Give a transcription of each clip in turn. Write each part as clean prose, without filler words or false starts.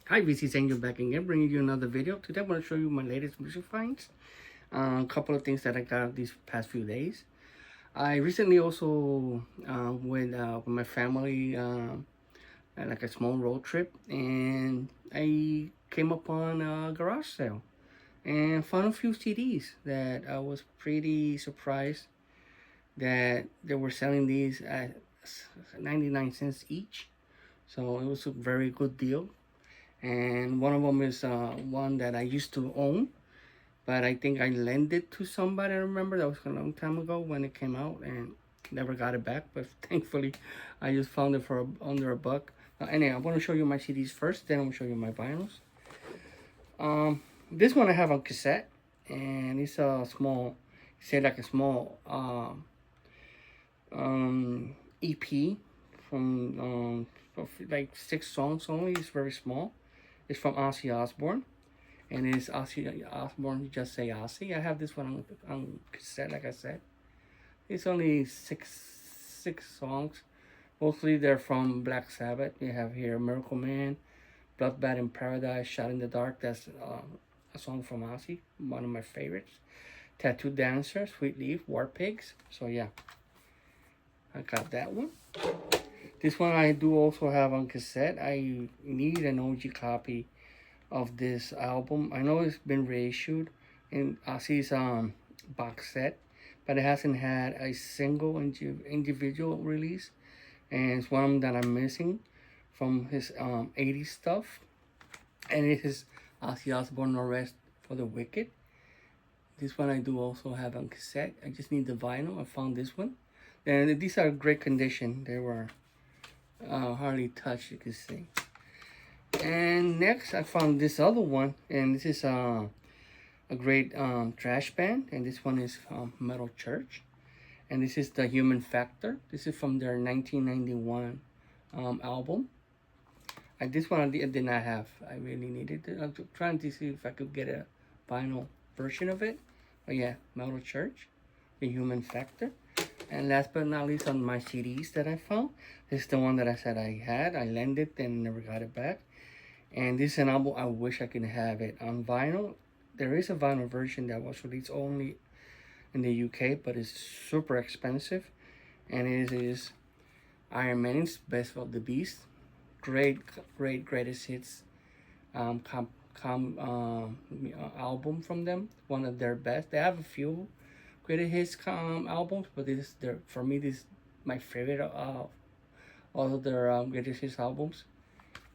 Hi, VC's Angel back again, bringing you another video. Today I'm going to show you my latest music finds. A couple of things that I got these past few days. I recently also went with my family at like a small road trip, and I came upon a garage sale and found a few CDs that I was pretty surprised that they were selling these at 99 cents each. So it was a very good deal, and one of them is one that I used to own, but I think I lent it to somebody. I remember that was a long time ago when it came out, and never got it back. But thankfully, I just found it for under a buck. Anyway, I'm gonna show you my CDs first, then I'm gonna show you my vinyls. This one I have on cassette, and it's a small, say like a small EP from of like 6 songs only. It's very small. It's from Ozzy Osbourne, and it's Ozzy Osbourne. You just say Ozzy. I have this one on cassette, like I said. It's only six songs. Mostly they're from Black Sabbath. You have here Miracle Man, Bloodbath in Paradise, Shot in the Dark. That's a song from Ozzy, one of my favorites. Tattoo Dancer, Sweet Leaf, War Pigs. So yeah, I got that one. This one I do also have on cassette. I need an OG copy of this album. I know it's been reissued in Ozzy's box set, but it hasn't had a single individual release, and it's one that I'm missing from his 80s stuff, and it is Ozzy Osbourne No Rest for the Wicked. This one I do also have on cassette. I just need the vinyl. I found this one, and these are great condition. They were hardly touched, you can see. And next, I found this other one, and this is a great trash band, and this one is Metal Church, and this is the Human Factor. This is from their 1991 album. This one I did not have. I really needed it. I'm trying to see if I could get a vinyl version of it. But yeah, Metal Church, the Human Factor. And last but not least, on my CDs that I found, this is the one that I said I had. I lent it and never got it back. And this is an album I wish I could have it on vinyl. There is a vinyl version that was released only in the UK, but it's super expensive. And it is Iron Maiden's Best of the Beast. Greatest hits album from them. One of their best. They have a few greatest hits albums, but this is their, for me, this is my favorite of all of their greatest hits albums.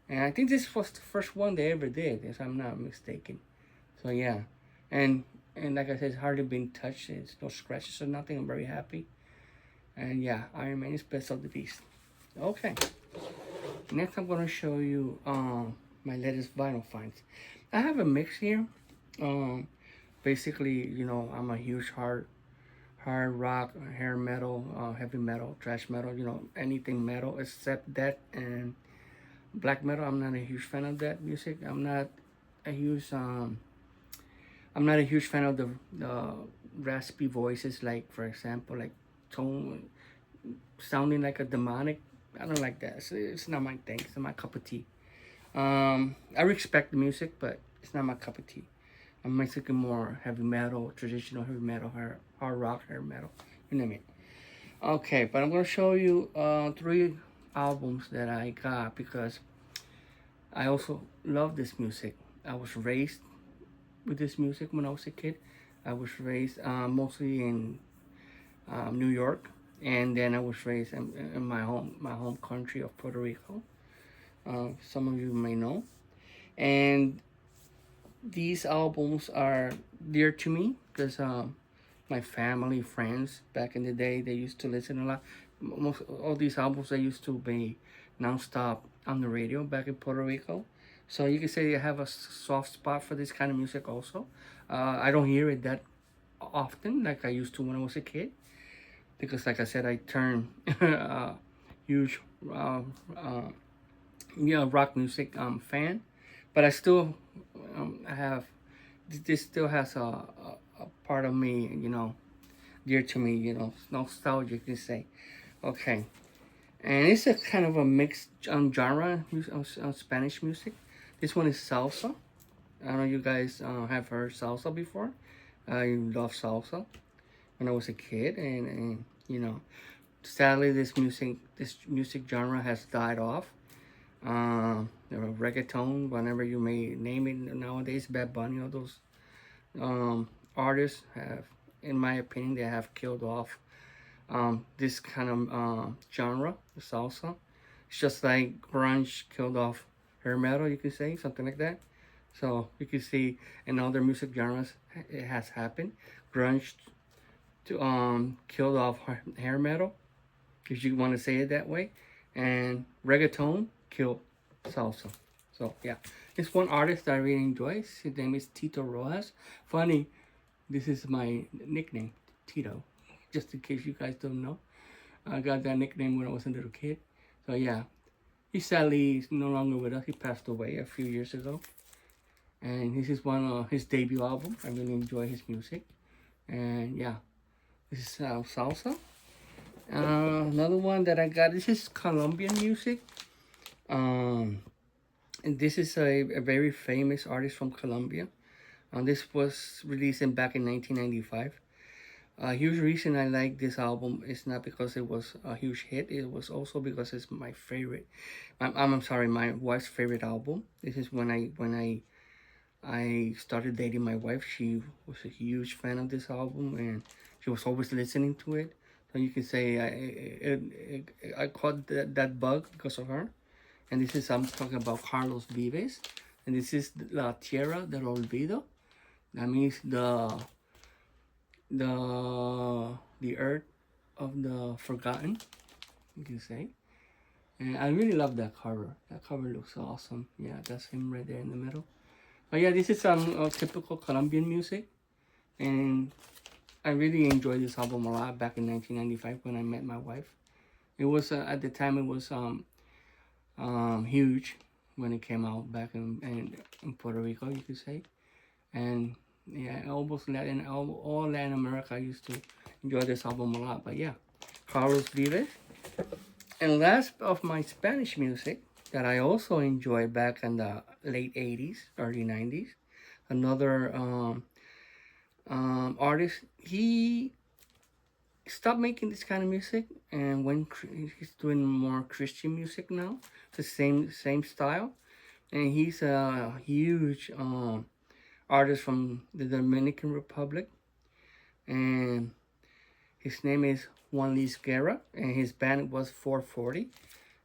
And I think this was the first one they ever did, if I'm not mistaken. So yeah, and like I said, it's hardly been touched. It's no scratches or nothing. I'm very happy. And yeah, Iron Man is Best of the Beast. Okay, next I'm gonna show you my latest vinyl finds. I have a mix here. Basically, you know, I'm a huge hard rock, hair metal, heavy metal, thrash metal. You know, anything metal except that and black metal. I'm not a huge fan of that music. A huge I'm not a huge fan of the raspy voices, like for example, like tone sounding like a demonic. I don't like that. It's not my thing. It's not my cup of tea. I respect the music, but it's not my cup of tea. I'm basically more heavy metal, traditional heavy metal, hard rock, hair metal, you name it. Okay, but I'm gonna show you 3 albums that I got because I also love this music. I was raised with this music when I was a kid. I was raised mostly in New York, and then I was raised in my home country of Puerto Rico. Some of you may know, and these albums are dear to me because my family, friends back in the day, they used to listen a lot. Most all these albums they used to be nonstop on the radio back in Puerto Rico. So you can say I have a soft spot for this kind of music also. I don't hear it that often like I used to when I was a kid because, like I said, I turned huge rock music fan, but I still I have this still has a part of me, you know, dear to me, you know, nostalgia, you can say. Okay, and it's a kind of a mixed genre on Spanish music. This one is salsa. I don't know you guys have heard salsa before. I love salsa when I was a kid, and you know, sadly this music genre has died off. Reggaeton, whenever you may name it nowadays, Bad Bunny, all those artists have, in my opinion, they have killed off this kind of genre, the salsa. It's just like grunge killed off hair metal, you could say, something like that. So you can see in other music genres it has happened. Grunge to killed off hair metal, if you want to say it that way, and reggaeton killed salsa. So yeah, it's one artist that I really enjoy. His name is Tito Rojas. Funny, this is my nickname, Tito. Just in case you guys don't know, I got that nickname when I was a little kid. So yeah, he sadly is no longer with us. He passed away a few years ago, and this is one of his debut album. I really enjoy his music, and yeah, this is salsa. Another one that I got. This is Colombian music. And this is a very famous artist from Colombia. This was released back in 1995. A huge reason I like this album is not because it was a huge hit. It was also because it's my favorite. I'm sorry, my wife's favorite album. This is when I started dating my wife. She was a huge fan of this album, and she was always listening to it. So you can say I caught that bug because of her. And this is, I'm talking about Carlos Vives, and this is La Tierra del Olvido. That means the earth of the forgotten, you can say. And I really love that cover. That cover looks awesome. Yeah, that's him right there in the middle. But yeah, this is some typical Colombian music, and I really enjoyed this album a lot back in 1995 when I met my wife. It was at the time it was huge when it came out back in Puerto Rico, you could say, and yeah, all Latin America used to enjoy this album a lot. But yeah, Carlos Vives. And last of my Spanish music that I also enjoyed back in the late 80s, early 90s, another artist. He stopped making this kind of music and he's doing more Christian music now. It's the same style, and he's a huge artist from the Dominican Republic, and his name is Juan Luis Guerra, and his band was 440.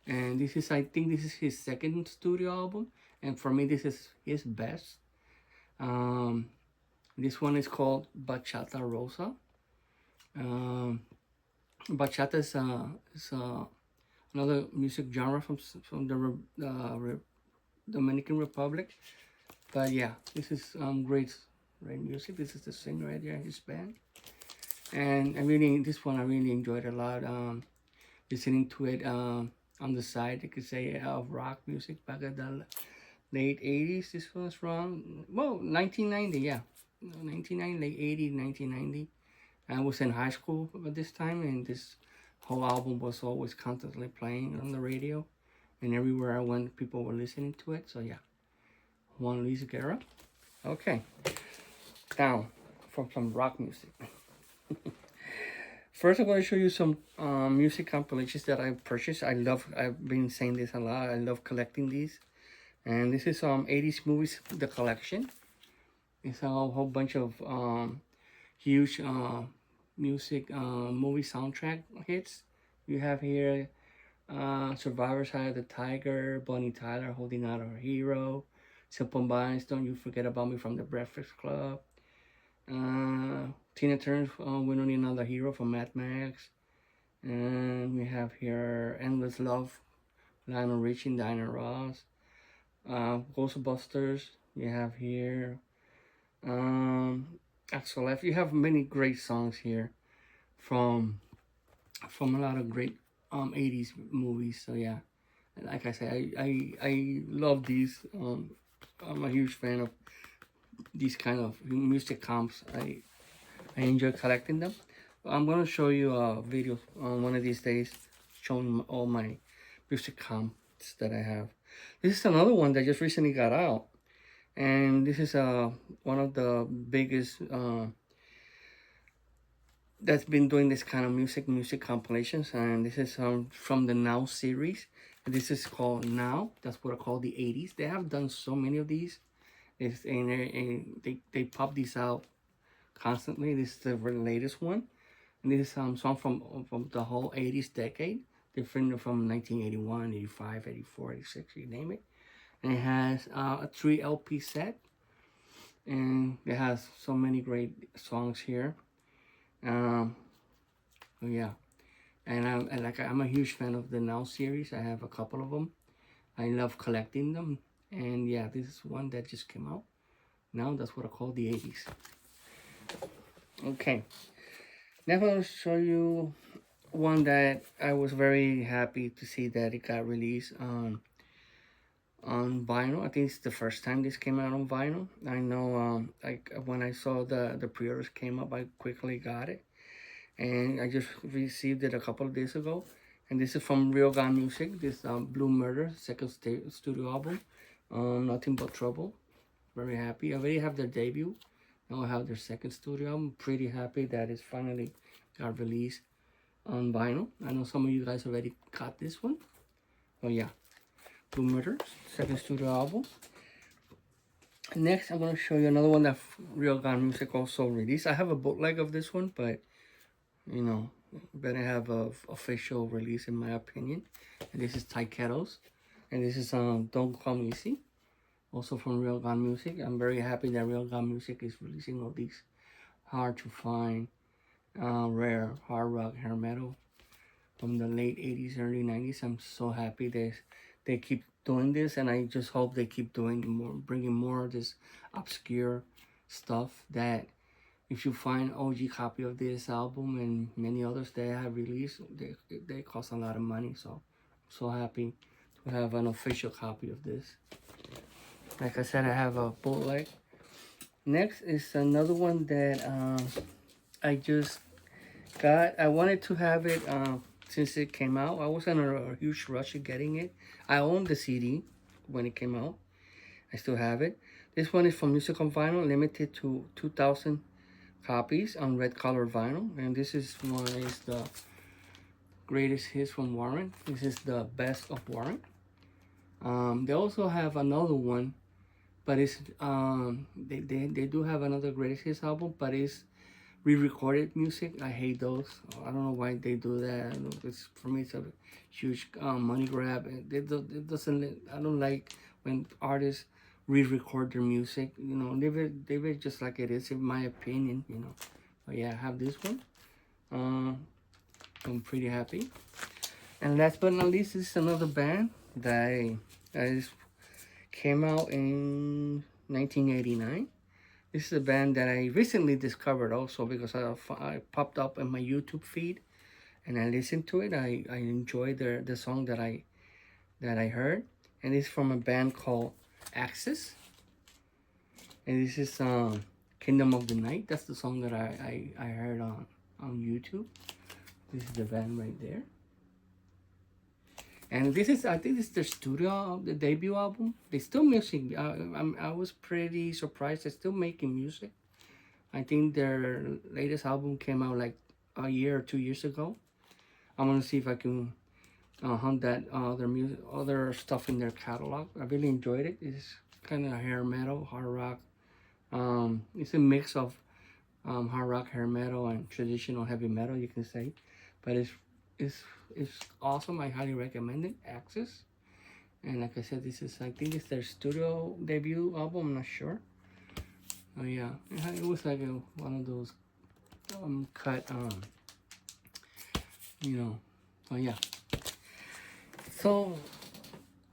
And I think this is his second studio album, and for me this is his best. This one is called Bachata Rosa. Bachata is another music genre from the Dominican Republic. But yeah, this is great music. This is the singer right there, his band, and this one I really enjoyed a lot. Listening to it on the side, you could say, of rock music back at the late 80s. This was from 1990, yeah, 1990, late 80s, 1990. I was in high school at this time, and this whole album was always constantly playing on the radio, and everywhere I went, people were listening to it. So yeah, Juan Luis Guerra. Okay, now from some rock music. First, I'm going to show you some music compilations that I purchased. I've been saying this a lot. I love collecting these, and this is 80s movies, the collection. It's a whole bunch of huge music movie soundtrack hits. You have here Survivor's Eye of the Tiger, Bonnie Tyler, Holding Out Her Hero, Simple Minds, Don't You Forget About Me from the Breakfast Club, Tina Turner's We Don't Need Another Hero from Mad Max, and we have here Endless Love, Lionel Richie, Diana Ross, Ghostbusters. We have here Axel F. You have many great songs here from a lot of great 80s movies. So yeah, like I said, I love these. I'm a huge fan of these kind of music comps. I enjoy collecting them. I'm gonna show you a video on one of these days showing all my music comps that I have. This is another one that just recently got out, and this is one of the biggest that's been doing this kind of music compilations, and this is from the Now series. This is called Now. That's what I call the 80s. They have done so many of these. And they pop these out constantly. This is the latest one, and this is song from the whole 80s decade, different from 1981, 85, 84, 86, you name it. And it has a 3 LP set, and it has so many great songs here. Yeah, and I'm a huge fan of the Now series. I have a couple of them. I love collecting them, and yeah, this is one that just came out. Now that's what I call the 80s. Okay, now I'm going to show you one that I was very happy to see that it got released on vinyl. I think it's the first time this came out on vinyl. I know like when I saw the pre-orders came up, I quickly got it, and I just received it a couple of days ago. And this is from Real Gun Music. This Blue Murder second studio album, Nothing But Trouble. Very happy. I already have their debut. Now I have their second studio album. Pretty happy that it's finally got released on vinyl. I know some of you guys already got this one. Oh yeah, Blue Murder second studio album. Next, I'm going to show you another one that Real Gun Music also released. I have a bootleg of this one, but you know, better have a official release in my opinion. And this is Ty Kettles, and this is Don't Come Easy, also from Real Gun Music. I'm very happy that Real Gun Music is releasing all these hard to find, rare hard rock hair metal from the late 80s, early 90s. I'm so happy they keep doing this, and I just hope they keep doing more, bringing more of this obscure stuff that if you find OG copy of this album and many others they have released, they cost a lot of money. So I'm so happy to have an official copy of this. Like I said, I have a bootleg. Next is another one that I just got. I wanted to have it since it came out. I was in a huge rush of getting it. I owned the CD when it came out. I still have it. This one is from Music on Vinyl, limited to 2,000 copies on red color vinyl, and this is one is the greatest hits from Warrant. This is the best of Warrant. They also have another one, but it's they do have another greatest hits album, but it's re-recorded music. I hate those. I don't know why they do that. It's, for me, it's a huge money grab. It doesn't. I don't like when artists re-record their music. You know, leave it just like it is, in my opinion. You know, but yeah, I have this one. I'm pretty happy. And last but not least, this is another band that came out in 1989. This is a band that I recently discovered also because I popped up in my YouTube feed and I listened to it. I enjoyed the song that I heard, and it's from a band called Axis. And this is Kingdom of the Night. That's the song that I heard on YouTube. This is the band right there. And this is, I think this is their studio, the debut album. They still music. I was pretty surprised. They're still making music. I think their latest album came out like a year or 2 years ago. I'm gonna see if I can hunt that other stuff in their catalog. I really enjoyed it. It's kind of hair metal, hard rock. It's a mix of hard rock, hair metal, and traditional heavy metal, you can say. But it's awesome. I highly recommend it. Axis. And like I said, this is, I think it's their studio debut album. I'm not sure. Oh yeah, it was like one of those cut you know. Oh yeah. So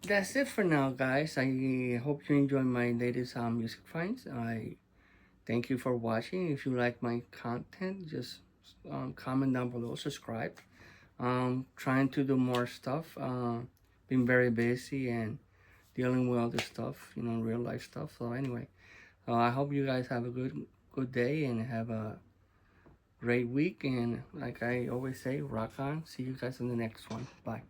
that's it for now, guys. I hope you enjoy my latest music finds. I thank you for watching. If you like my content, just comment down below, subscribe. Trying to do more stuff. Been very busy and dealing with other stuff, you know, real life stuff. So anyway, I hope you guys have a good day and have a great week. And like I always say, rock on. See you guys in the next one. Bye.